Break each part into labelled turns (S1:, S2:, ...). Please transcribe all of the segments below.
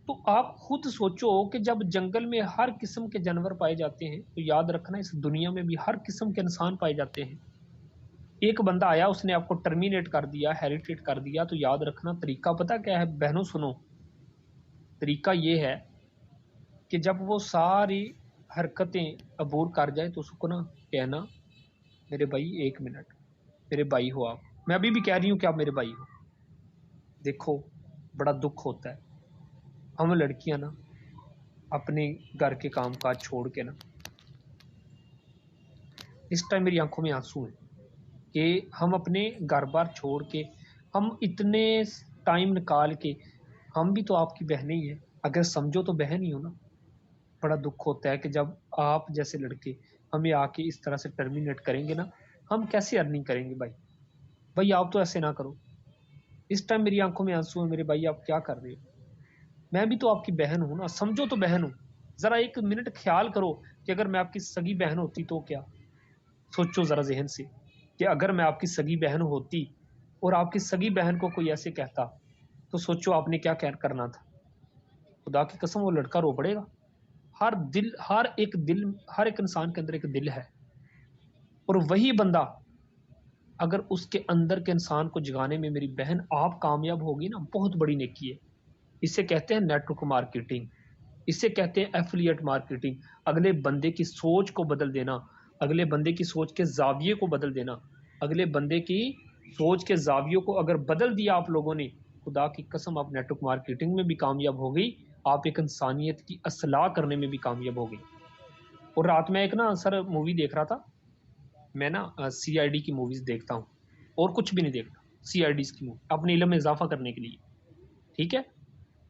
S1: तो आप खुद सोचो कि जब जंगल में हर किस्म के जानवर पाए जाते हैं, तो याद रखना इस दुनिया में भी हर किस्म के इंसान पाए जाते हैं। एक बंदा आया, उसने आपको टर्मिनेट कर दिया, हेरिटेट कर दिया, तो याद रखना तरीका पता क्या है बहनों, सुनो। तरीका ये है कि जब वो सारी हरकतें अबूर कर जाए तो उसको ना कहना, मेरे भाई 1 मिनट, मेरे भाई हो आप, मैं अभी भी कह रही हूं कि आप मेरे भाई हो। देखो, बड़ा दुख होता है, हम लड़कियां ना अपने घर के काम काज छोड़ के ना, इस टाइम मेरी आंखों में आंसू हैं कि हम अपने घर बार छोड़ के, हम इतने टाइम निकाल के, हम भी तो आपकी बहनें ही हैं, अगर समझो तो बहन ही हो ना। बड़ा दुख होता है कि जब आप जैसे लड़के हमें आके इस तरह से टर्मिनेट करेंगे ना, हम कैसे अर्निंग करेंगे भाई। भाई आप तो ऐसे ना करो। इस टाइम मेरी आंखों में आंसू है, मेरे भाई आप क्या कर रहे हो। मैं भी तो आपकी बहन हूं ना, समझो तो बहन हूं। जरा 1 मिनट ख्याल करो कि अगर मैं आपकी सगी बहन होती तो क्या। सोचो जरा जहन से कि अगर मैं आपकी सगी बहन होती और आपकी सगी बहन को कोई ऐसे कहता, तो सोचो आपने क्या करना था। खुदा की कसम वो लड़का रो पड़ेगा। हर एक इंसान के अंदर एक दिल है, और वही बंदा अगर उसके अंदर के इंसान को जगाने में मेरी बहन आप कामयाब होगी ना, बहुत बड़ी नेकी है। इसे कहते हैं नेटवर्क मार्केटिंग, इसे कहते हैं एफिलिएट मार्केटिंग। अगले बंदे की सोच को बदल देना, अगले बंदे की सोच के जाविये को बदल देना, अगले बंदे की सोच के जावियों को अगर बदल दिया आप लोगों ने, खुदा की कसम आप नेटवर्क मार्केटिंग में भी कामयाब हो गई, आप एक इंसानियत की असलाह करने में भी कामयाब हो गई। और रात में एक ना सर मूवी देख रहा था, मैं ना सीआईडी की मूवीज देखता हूँ, और कुछ भी नहीं देखता, सीआईडी की मूवी अपने इल्म में इजाफा करने के लिए। ठीक है।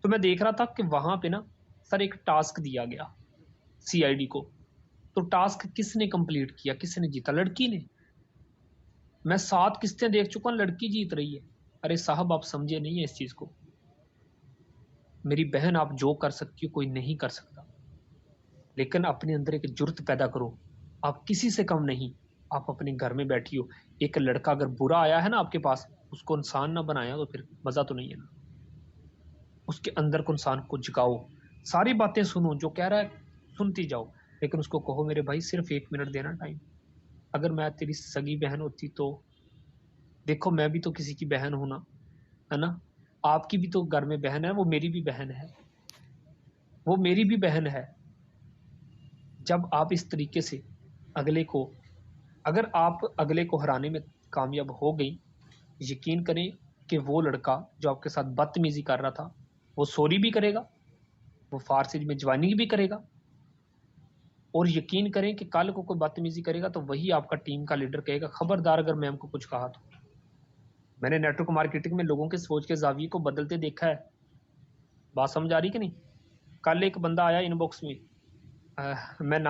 S1: तो मैं देख रहा था कि वहां पे ना सर एक टास्क दिया गया सीआईडी को। तो टास्क किसने कंप्लीट किया, किसने जीता, लड़की ने। मैं 7 किस्तें देख चुका हूं, लड़की जीत रही है। अरे साहब आप समझे नहीं है इस चीज को। मेरी बहन आप जो कर सकती हो कोई नहीं कर सकता, लेकिन अपने अंदर एक जुर्त पैदा करो। आप किसी से कम नहीं, आप अपने घर में बैठी हो। एक लड़का अगर बुरा आया है ना आपके पास, उसको इंसान ना बनाया तो फिर मजा तो नहीं है ना। उसके अंदर को इंसान को जगाओ, सारी बातें सुनो, जो कह रहा है सुनती जाओ, लेकिन उसको कहो मेरे भाई सिर्फ 1 मिनट देना टाइम। अगर मैं तेरी सगी बहन होती तो, देखो मैं भी तो किसी की बहन हूं ना, है ना। आपकी भी तो घर में बहन है, वो मेरी भी बहन है, वो मेरी भी बहन है। जब आप इस तरीके से अगले को, अगर आप अगले को हराने में कामयाब हो गई, यकीन करें कि वो लड़का जो आपके साथ बदतमीजी कर रहा था, वो सॉरी भी करेगा, वो फारसी में जवानी भी करेगा। और यकीन करें कि कल को कोई बदतमीजी करेगा तो वही आपका टीम का लीडर कहेगा खबरदार अगर मैम को कुछ कहा तो। मैंने नेटवर्क मार्केटिंग में लोगों के सोच के जाविये को बदलते देखा है। बात समझ आ रही कि नहीं। कल एक बंदा आया इनबॉक्स में, मैं